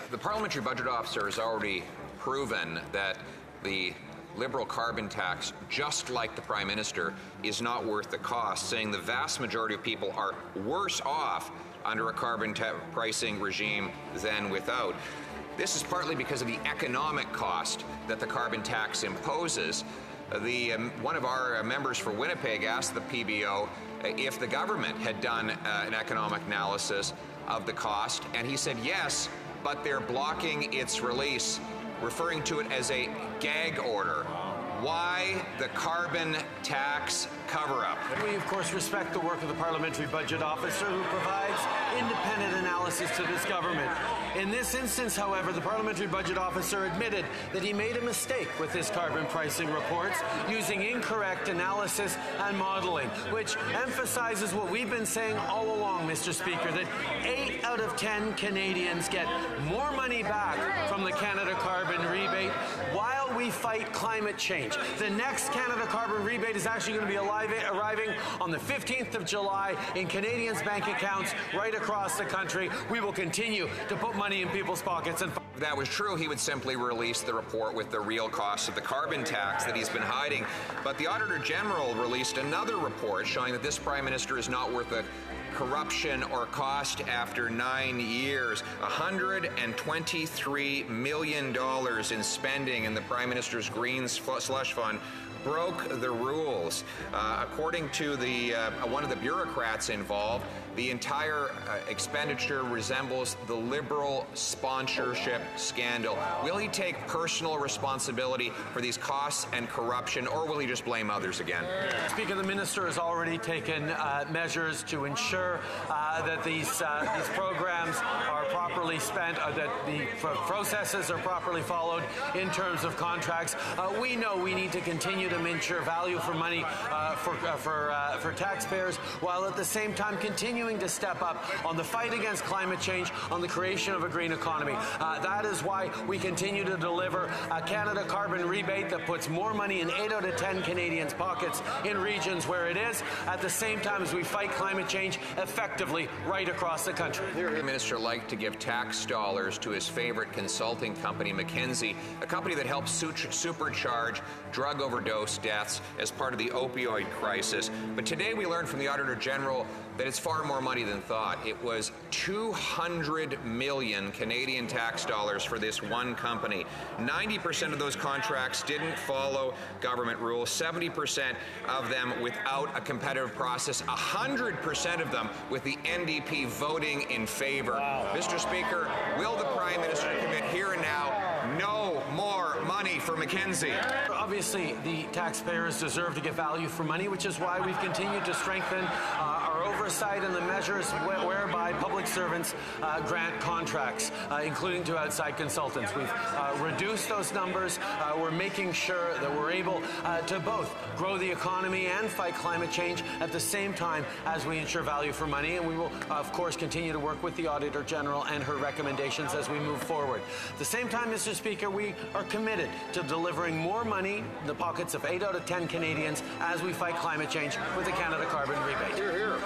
The Parliamentary Budget Officer has already proven that the Liberal carbon tax, just like the Prime Minister, is not worth the cost, saying the vast majority of people are worse off under a carbon pricing regime than without. This is partly because of the economic cost that the carbon tax imposes. One of our members for Winnipeg asked the PBO if the government had done an economic analysis of the cost, and he said yes, but they're blocking its release, referring to it as a gag order. Why the carbon tax cover-up? We, of course, respect the work of the Parliamentary Budget Officer, who provides independent analysis to this government. In this instance, however, the Parliamentary Budget Officer admitted that he made a mistake with his carbon pricing reports, using incorrect analysis and modeling, which emphasizes what we've been saying all along, Mr. Speaker, that 8 out of 10 Canadians get more money back from the Canada Carbon Rebate while we fight climate change. The next Canada Carbon Rebate is actually going to be arriving on the 15th of July in Canadians' bank accounts right across the country. We will continue to put money in people's pockets. And if that was true, he would simply release the report with the real cost of the carbon tax that he's been hiding. But the Auditor General released another report showing that this Prime Minister is not worth the corruption or cost after 9 years. $123 million in spending in the Prime Minister's Green Slush Fund broke the rules. According to one of the bureaucrats involved, the entire expenditure resembles the Liberal sponsorship scandal. Will he take personal responsibility for these costs and corruption, or will he just blame others again? Speaker, the Minister has already taken measures to ensure that these programs are properly spent, that the processes are properly followed in terms of contracts. We know we need to continue to ensure value for money for taxpayers, while at the same time continuing to step up on the fight against climate change, on the creation of a green economy. That is why we continue to deliver a Canada Carbon Rebate that puts more money in 8 out of 10 Canadians' pockets in regions where it is, at the same time as we fight climate change effectively right across the country. The Minister liked to give tax dollars to his favorite consulting company, McKinsey, a company that helps supercharge drug overdose deaths as part of the opioid crisis. But today we learned from the Auditor General that it's far more money than thought. It was 200 million Canadian tax dollars for this one company. 90% of those contracts didn't follow government rules, 70% of them without a competitive process, 100% of them with the NDP voting in favor. Wow. Mr. Speaker, will the Prime Minister commit here and now no more money for McKinsey? Obviously, the taxpayers deserve to get value for money, which is why we've continued to strengthen our oversight and the measures whereby public servants grant contracts, including to outside consultants. We've reduced those numbers. We're making sure that we're able to both grow the economy and fight climate change at the same time as we ensure value for money. And we will, of course, continue to work with the Auditor General and her recommendations as we move forward. At the same time, Mr. Speaker, we are committed to delivering more money in the pockets of 8 out of 10 Canadians as we fight climate change with the Canada Carbon Rebate. Hear, hear.